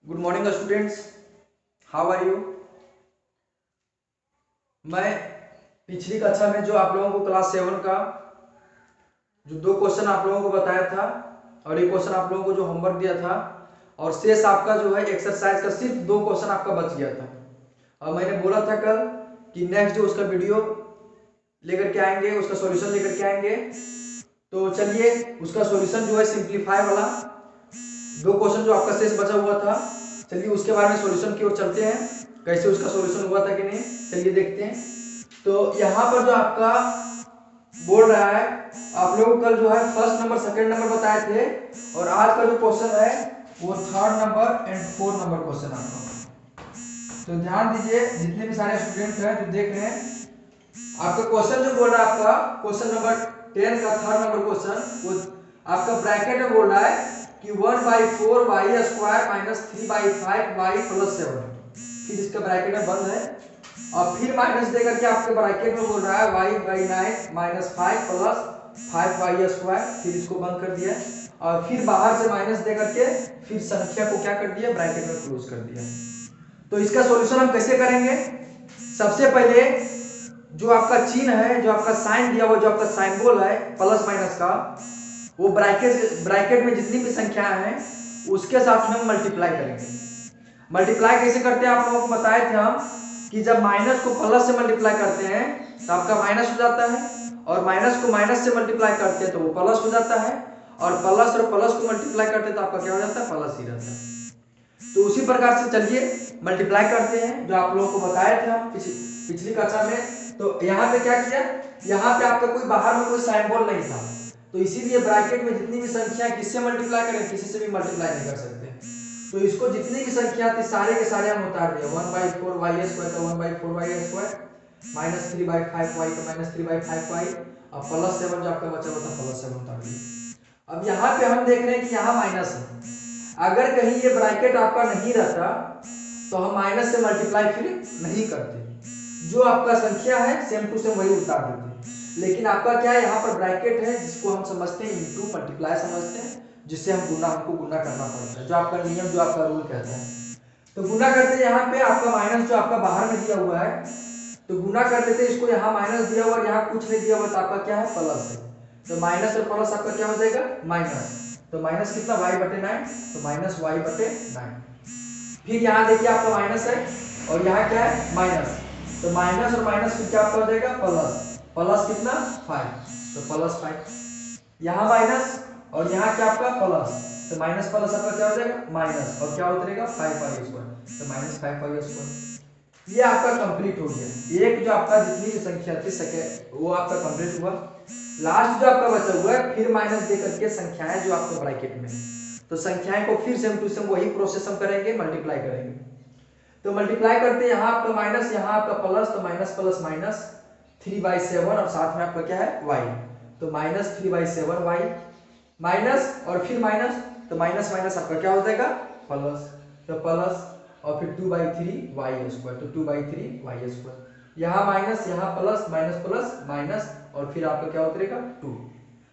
Good morning students, how are you. मैं पिछली कक्षा में जो आप लोगों को क्लास 7 का जो 2 क्वेश्चन आप लोगों को बताया था और एक क्वेश्चन आप लोगों को जो होमवर्क दिया था और शेष आपका जो है एक्सरसाइज का सिर्फ 2 क्वेश्चन आपका बच गया था। और मैंने बोला था कल कि नेक्स्ट जो उसका वीडियो लेकर के आएंगे, उसका सॉल्यूशन लेकर के आएंगे। तो चलिए उसका सॉल्यूशन जो है सिंप्लीफाई वाला 2 क्वेश्चन जो आपका शेष बचा हुआ था, चलिए उसके बारे में सॉल्यूशन की ओर चलते हैं, कैसे उसका सॉल्यूशन हुआ था कि नहीं, चलिए देखते हैं। तो यहाँ पर जो आपका बोल रहा है, आप लोगों को कल जो है फर्स्ट नंबर सेकंड नंबर बताए थे और आज का जो क्वेश्चन है वो third number and fourth number question आपका। तो ध्यान दीजिए जितने भी सारे स्टूडेंट हैं जो देख रहे हैं, आपका क्वेश्चन जो बोल रहा है, आपका क्वेश्चन नंबर 10 का थर्ड नंबर क्वेश्चन, वो आपका ब्रैकेट में बोल रहा है कि 1/4 y square minus 3/5 y plus 7। फिर इसका ब्रैकेट में बंद है और फिर माइनस दे करके आपके ब्रैकेट में बोल रहा है y/9 minus 5 plus 5y square. फिर इसको बंद कर दिया और फिर बाहर से माइनस दे करके फिर संख्या को क्या कर दिया, ब्रैकेट में क्लोज कर दिया। तो इसका सॉल्यूशन हम कैसे करेंगे? सबसे पहले जो आपका चिन्ह है, जो आपका साइन दिया हुआ, जो आपका सिंबल है प्लस माइनस का, वो ब्रैकेट में जितनी भी संख्याएं हैं उसके साथ में हम मल्टीप्लाई करेंगे। मल्टीप्लाई कैसे करते हैं आप लोगों को बताए थे हम कि जब माइनस को प्लस से मल्टीप्लाई करते हैं तो आपका माइनस हो जाता है और माइनस को माइनस से मल्टीप्लाई करते हैं तो वो प्लस हो जाता है और प्लस को मल्टीप्लाई करते हैं तो आपका क्या हो जाता है, प्लस ही रहता है। तो उसी प्रकार से चलिए मल्टीप्लाई करते हैं जो आप लोगों को बताए थे हम पिछली कक्षा में। तो यहाँ पे क्या किया, यहाँ पे आपका कोई बाहर में कोई सिंबल नहीं था, तो इसीलिए ब्रैकेट में जितनी भी संख्या किससे मल्टीप्लाई करें, किसी से भी मल्टीप्लाई नहीं कर सकते। तो इसको जितनी भी संख्या थी सारे के सारे हम उतार दिए। 1/4 y स्क्वायर का 1/4 y स्क्वायर माइनस 3/5 y का माइनस 3/5 y और प्लस 7 जो आपका बचा हुआ था प्लस 7 उतार दिए। अब यहाँ पे हम देख रहे हैं कि यहाँ माइनस है, अगर कहीं ये ब्रैकेट आपका नहीं रहता तो हम माइनस से मल्टीप्लाई फिर नहीं करते, जो आपका संख्या है सेम टू सेम वही उतार देते। लेकिन आपका क्या है, यहाँ पर ब्रैकेट है जिसको हम समझते हैं इनटू मल्टीप्लाई समझते हैं, जिससे हमको गुना करना पड़ता है, जो आपका नियम जो आपका रूल कहता है। तो गुना करते हैं, यहाँ पे आपका माइनस जो आपका बाहर में दिया हुआ है तो गुना कर देते हैं इसको, यहाँ माइनस दिया हुआ और यहाँ कुछ नहीं दिया हुआ तो आपका क्या है, प्लस है। तो माइनस और प्लस आपका क्या हो जाएगा, माइनस। तो माइनस कितना, y/9, तो माइनस y/9। फिर यहाँ देखिए आपका माइनस है और यहाँ क्या है, माइनस। तो माइनस और माइनस फिर क्या आपका हो जाएगा, प्लस कितना, 5, तो प्लस 5। यहाँ माइनस और यहाँ क्या आपका प्लस, तो माइनस प्लस आपका क्या हो जाएगा, माइनस, और क्या उतरेगा 5y स्क्वायर, तो माइनस 5y स्क्वायर। ये आपका कंप्लीट हो गया। एक जो आपका जितनी भी संख्या थी सेकेंड वो आपका कंप्लीट हुआ। लास्ट जो आपका बचा हुआ है फिर माइनस दे करके संख्याएं जो आपका ब्रैकेट में, तो संख्याएं को फिर सेम टू सेम वही प्रोसेस हम करेंगे, मल्टीप्लाई करेंगे। तो मल्टीप्लाई करते हैं, यहाँ आपका माइनस यहाँ आपका प्लस, तो माइनस प्लस माइनस 3/7 और साथ में आपका क्या है, y, तो माइनस 3/7 y माइनस और फिर माइनस, तो माइनस माइनस आपका क्या हो जाएगा, प्लस, तो प्लस और फिर 2/3 y स्क्वायर, तो 2/3 y स्क्वायर। यहाँ माइनस यहाँ प्लस, माइनस प्लस माइनस और फिर आपका क्या उतरेगा, 2।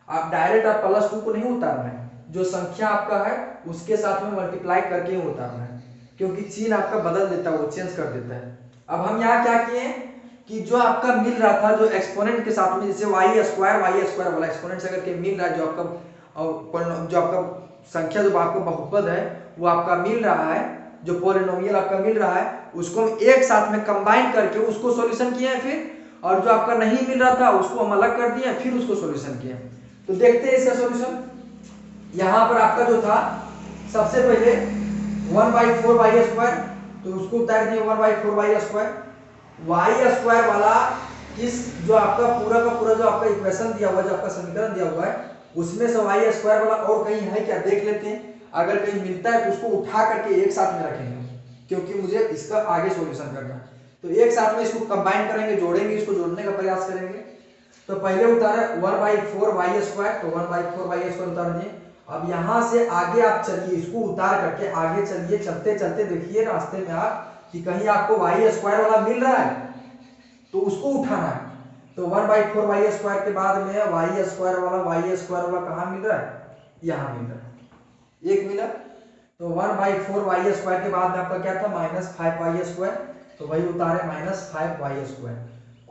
आप डायरेक्ट आप +2 को नहीं उतारना है, जो संख्या आपका है उसके साथ में मल्टीप्लाई करके ही उतारना है, क्योंकि चिन्ह आपका बदल देता है, वो चेंज कर देता है। अब हम यहाँ क्या किए कि जो आपका मिल रहा था जो एक्सपोनेंट के साथ में, जैसे y स्क्वायर वाला एक्सपोनेंट से अगर के मिल रहा है, जो आपका संख्या जो आपका बहुपद है वो आपका मिल रहा है, जो पॉलिनोमियल आपका मिल रहा है उसको हम एक साथ में कंबाइन करके उसको सॉल्यूशन किए हैं फिर, और जो आपका नहीं मिल रहा था उसको हम अलग कर दिए फिर उसको सॉल्यूशन किए। तो देखते हैं इसका सॉल्यूशन। यहाँ पर आपका जो था सबसे पहले 1/4 y स्क्वायर, तो उसको उतार दिए 1/4 y स्क्वायर। y स्क्वायर वाला इस जो आपका पूरा का पूरा जो आपका इक्वेशन दिया हुआ है, जो आपका समीकरण दिया हुआ है, उसमें से y स्क्वायर वाला और कहीं है क्या देख लेते हैं। अगर कहीं मिलता है तो उसको उठा करके एक साथ में रखेंगे, क्योंकि मुझे इसका आगे सॉल्यूशन करना है। तो एक साथ में इसको कंबाइन करेंगे, जोड़ेंगे, इसको जोड़ने का प्रयास करेंगे। तो पहले उतारा 1/4 y स्क्वायर, तो 1/4 y स्क्वायर उतार दिए। अब यहाँ से आगे आप चलिए, इसको उतार करके आगे चलिए, चलते चलते देखिए रास्ते में आप कि कहीं आपको y स्क्वायर वाला मिल रहा है तो उसको उठाना है। तो 1/4 y स्क्वायर के बाद में y स्क्वायर वाला कहाँ मिल रहा है, यहाँ मिल रहा है, एक मिला। तो 1/4y² के बाद में आपका क्या था -5y², तो वही उतारे -5y²।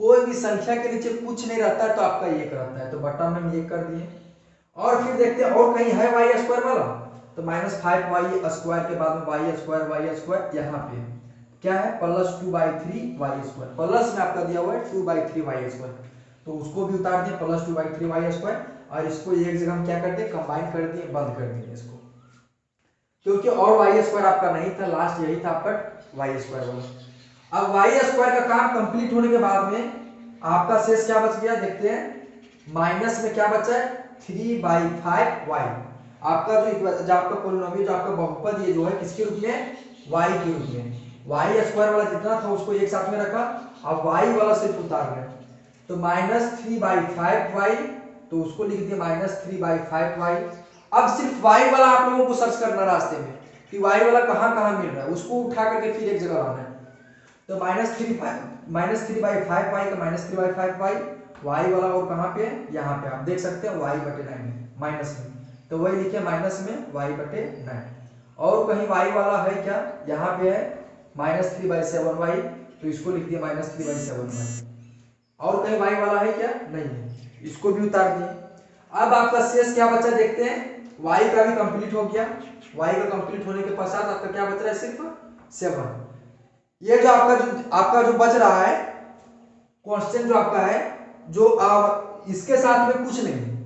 कोई भी संख्या के नीचे कुछ नहीं रहता है तो आपका 1 रहता है, तो बटा में हम 1 कर दिए। और फिर देखते हैं और कहीं है y² वाला, तो -5y² के बाद में y² यहाँ पे क्या है +2/3y², प्लस में आपका दिया हुआ है 2/3y², तो उसको भी उतार दिए +2/3y²। और इसको एक जगह हम क्या कर दिए कंबाइन कर दिए, बंद कर दिए इसको, क्योंकि और y² आपका नहीं था, लास्ट यही था आपका y² वाला। अब y² का काम कंप्लीट होने के बाद में आपका शेष क्या बच गया देखते हैं, माइनस में क्या बचा है 3/5y। आपका जो आपका पोलिनोमियल जो आपका बहुपद ये जो है किसके रूप में y के रूप में, y² वाला जितना था उसको एक साथ में रखा, अब y वाला सिर्फ उतार रहे, तो -3/5y, तो उसको लिख दिया -3/5y। अब सिर्फ y वाला आप लोगों को सर्च करना रास्ते में कि y वाला कहाँ कहाँ मिल रहा है, उसको उठा करके फिर एक जगह लाना है। तो -3/5y का -3/5y, y वाला और कहाँ पे यहाँ पे आप देख सकते हैं y/9 माइनस में, तो वही लिखे माइनस में y/9। और कहीं y वाला है क्या, यहाँ पे है -3/7y, तो इसको लिख दिया -3/7y। और कहीं y वाला है क्या, नहीं है, इसको भी उतार दिए। अब आपका शेष क्या बचा देखते हैं, y का भी कंप्लीट हो गया, y का कंप्लीट होने के पश्चात आपका क्या बच रहा है सिर्फ 7। ये जो आपका जो बच रहा है क्वेश्चन जो आपका है, जो इसके साथ में कुछ नहीं है,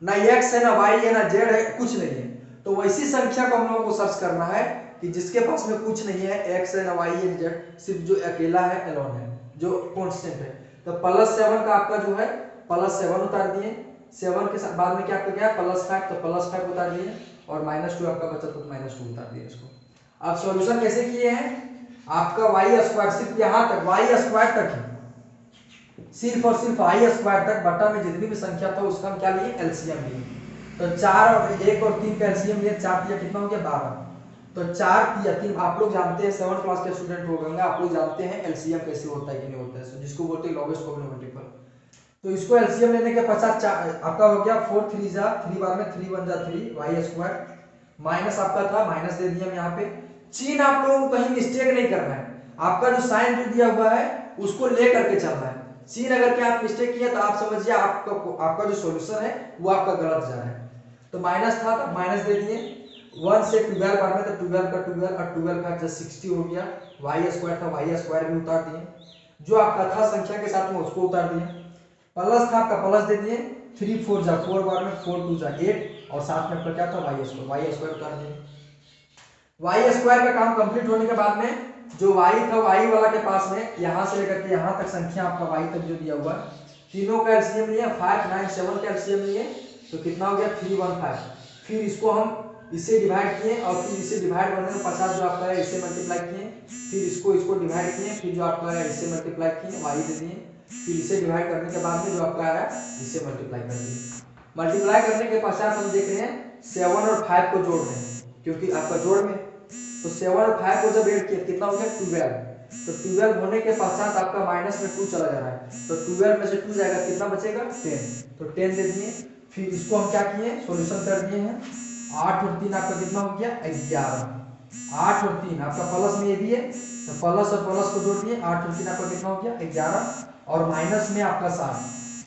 ना x है ना y है ना z है, कुछ नहीं है, तो वैसी संख्या को हम लोगों को सर्च करना है कि जिसके पास में कुछ नहीं है, x है ना y है z, सिर्फ जो अकेला है एलोन है, जो कांस्टेंट है। तो +7 का आपका जो है +7 उतार दिए, 7 के साथ बाद में क्या आपका गया +5, तो +5 उतार दिए, और -2 आपका बचा तो -2 उतार दिए इसको। अब सॉल्यूशन कैसे किए हैं, आपका y² सिर्फ यहाँ तक y² तक है, सिर्फ और सिर्फ y² तक, बटा में जितनी भी संख्या था उसका हम क्या लिए एलसीएम लिए, तो 4 और 1 और 3 का एलसीएम लिए, 4 तिया कितना हो गया 12, तो 4 तिया 3, आप लोग जानते हैं 7th क्लास के स्टूडेंट हो गए, आप लोग जानते हैं एलसीएम कैसे होता है कि नहीं होता है, जिसको बोलते हैं लॉगेस्ट कॉमन मल्टीपल। तो इसको एलसीएम लेने के पश्चात आपका हो गया 4 3 जा 3 बार में 3 1 जा 3 y², माइनस आपका था माइनस दे दिया हम यहाँ पे। चिन्ह आप लोगों को कहीं मिस्टेक नहीं करना है, आपका जो साइन जो दिया हुआ है उसको ले करके चलना है, चिन्ह अगर क्या आप मिस्टेक किया तो आप समझिए आपका जो सॉल्यूशन है वो आपका गलत जा रहा है। तो माइनस था तो माइनस दे दिए, 1 से 12 बार में, तो 12 का 12 और 12 का 60 हो गया, y² था y² भी उतार दिए, जो आपका था संख्या के साथ में उसको उतार दिए, प्लस था आपका प्लस दे दिए, 3 4 जा 4 बार में 4 2 जा 8, और साथ में आपका क्या था y² उतार दिए। y² का काम कंप्लीट होने के बाद में जो y था y वाला के पास में यहाँ से लेकर के यहाँ तक संख्या आपका y तक जो दिया हुआ है, तीनों का एलसीएम लिए 5 9 7 का एलसीएम लिए, तो कितना हो गया 315। फिर इसको हम इससे डिवाइड किए, और फिर इसे डिवाइड करने के पश्चात जो आपका है इससे मल्टीप्लाई किए, फिर इसको डिवाइड किए, फिर जो आपका है इससे मल्टीप्लाई किए y दे दिए, फिर इसे डिवाइड करने के बाद में जो आपका है इसे मल्टीप्लाई कर दिए। मल्टीप्लाई करने के पश्चात हम देख रहे हैं 7 और 5 को जोड़ रहे हैं, क्योंकि आपका जोड़ में, तो 7 और 5 को जब ऐड किया कितना हो गया 12, तो 12 होने के पश्चात आपका माइनस में 2 चला जा रहा है, तो 12 में से 2 जाएगा कितना बचेगा 10, तो 10 दे दिए। फिर इसको हम क्या किए सॉल्यूशन कर दिए हैं, 8 और 3 आपका कितना हो गया 11, 8 और 3 आपका प्लस में ये भी है, तो प्लस और प्लस को जोड़ दिए, 8 और 3 आपका कितना हो गया 11, और माइनस में आपका 60,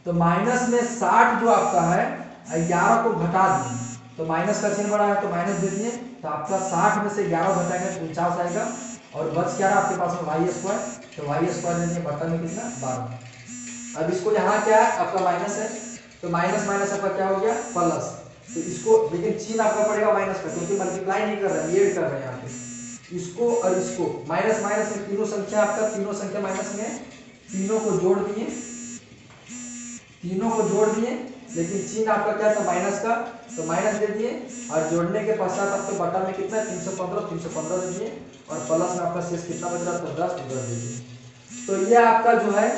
तो माइनस में 60 जो आपका है 11 को घटा दिए, तो माइनस का चिन्ह बड़ा है तो माइनस दे दिए, तो आपका 60 में से 11 घटाएंगे तो 49 आएगा, और बच क्या रहा आपके पास में y², तो y² दे दिए, बटा में कितना 12। अब इसको यहाँ क्या है आपका माइनस है, तो माइनस माइनस आपका क्या हो गया प्लस, तो इसको लेकिन चिन्ह आपका पड़ेगा माइनस का, क्योंकि मल्टीप्लाई नहीं कर रहे हैं ऐड कर रहे हैं यहाँ पे, इसको और इसको माइनस माइनस में तीनों संख्या आपका तीनों संख्या माइनस में, तीनों को जोड़ दिए, तीनों को जोड़ दिए, लेकिन चिन्ह आपका क्या था माइनस का, तो माइनस दे दिए, और जोड़ने के पश्चात आपके बटा में कितना 315 दे दिए, और प्लस में आपका शेष कितना बच रहा था 10 दे दिए। तो ये आपका जो है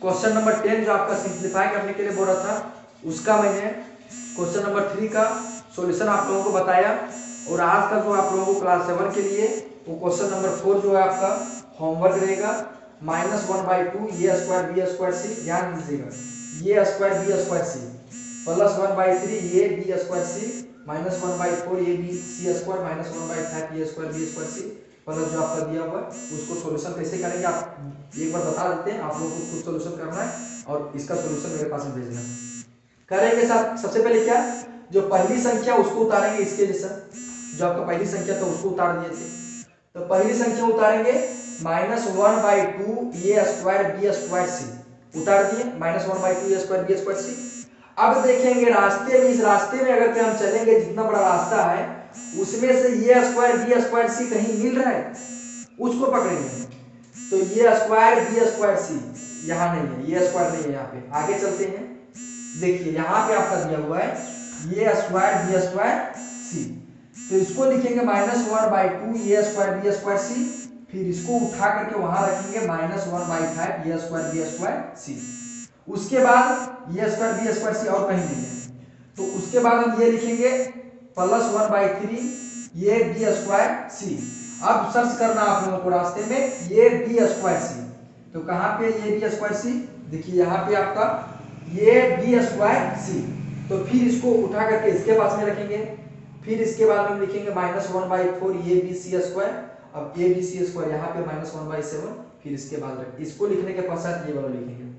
क्वेश्चन नंबर 10 जो आपका सिंप्लीफाई करने के लिए बोल रहा था, उसका मैंने क्वेश्चन नंबर 3 का सॉल्यूशन आप लोगों को बताया, और आज का जो आप लोगों को क्लास 7 के लिए वो क्वेश्चन नंबर 4 जो है आपका होमवर्क रहेगा, -1/2 a² b² c, ध्यान दीजिएगा a² b² c, +1/3 a b² c -1/4 ABC² -1/5 A² B² C plus जो आपका दिया हुआ है उसको सॉल्यूशन कैसे करेंगे आप एक बार बता देते हैं, आप लोगों को खुद सॉल्यूशन करना है और इसका सॉल्यूशन मेरे पास में भेजना है। करेंगे साहब सबसे पहले क्या, जो पहली संख्या उसको उतारेंगे इसके जैसा, जो आपका पहली संख्या था उसको उतार दिए थे, तो पहली संख्या उतारेंगे -1/2 A² B² C उतार दिए, -1/2 A² B² C। अब देखेंगे रास्ते में, इस रास्ते में अगर हम चलेंगे जितना बड़ा रास्ता है उसमें से A² B² C कहीं मिल रहा है उसको पकड़ेंगे, तो A² B² C यहाँ नहीं है, A² नहीं है, यहाँ पे आगे चलते हैं। देखिए यहाँ पे आपका दिया हुआ है A² B² C, तो इसको लिखेंगे -1/2 A² B² C, फिर इसको उठा करके वहां रखेंगे -1/5 A² B² C। उसके बाद A² B² C और कहीं नहीं है, तो उसके बाद हम ये लिखेंगे +1/3 A B² C। अब सर्च करना आप लोगों को रास्ते में A B² C, तो कहाँ पे A B² C, देखिए यहाँ पे आपका A B² C, तो फिर इसको उठा करके इसके पास में रखेंगे, फिर इसके बाद हम लिखेंगे -1/4 ABC², अब ABC² यहाँ पे -1/7, फिर इसके बाद इसको लिखने के पश्चात ये वाला लिखेंगे।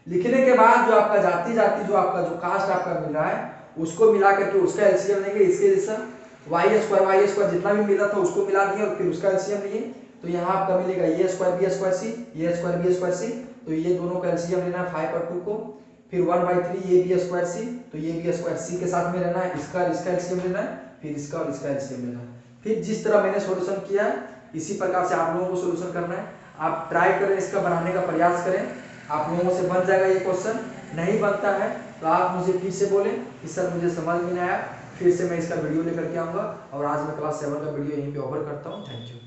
लिखने के बाद जो आपका जाति जो आपका जो कास्ट आपका मिल रहा है उसको मिला करके उसका एलसीएम लेंगे, इसके जैसा y² जितना भी मिला था उसको मिला दिए और फिर उसका एलसीएम लिए, तो यहाँ आपका मिलेगा A² B² C A² B² C, तो ये दोनों का एलसीएम लेना है 5 और 2 को, फिर 1/3 A B² C, तो ये B² C के साथ में रहना है, इसका एलसीएम लेना है, फिर इसका और इसका एलसीएम लेना है। फिर जिस तरह मैंने सॉल्यूशन किया है इसी प्रकार से आप लोगों को सॉल्यूशन करना है। आप ट्राई करें, इसका बनाने का प्रयास करें, आप लोगों से बन जाएगा ये क्वेश्चन। नहीं बनता है तो आप मुझे फिर से बोलें कि सर मुझे समझ में नहीं आया, फिर से मैं इसका वीडियो लेकर के आऊँगा। और आज मैं क्लास 7 का वीडियो यहीं पे ओवर करता हूँ। Thank you.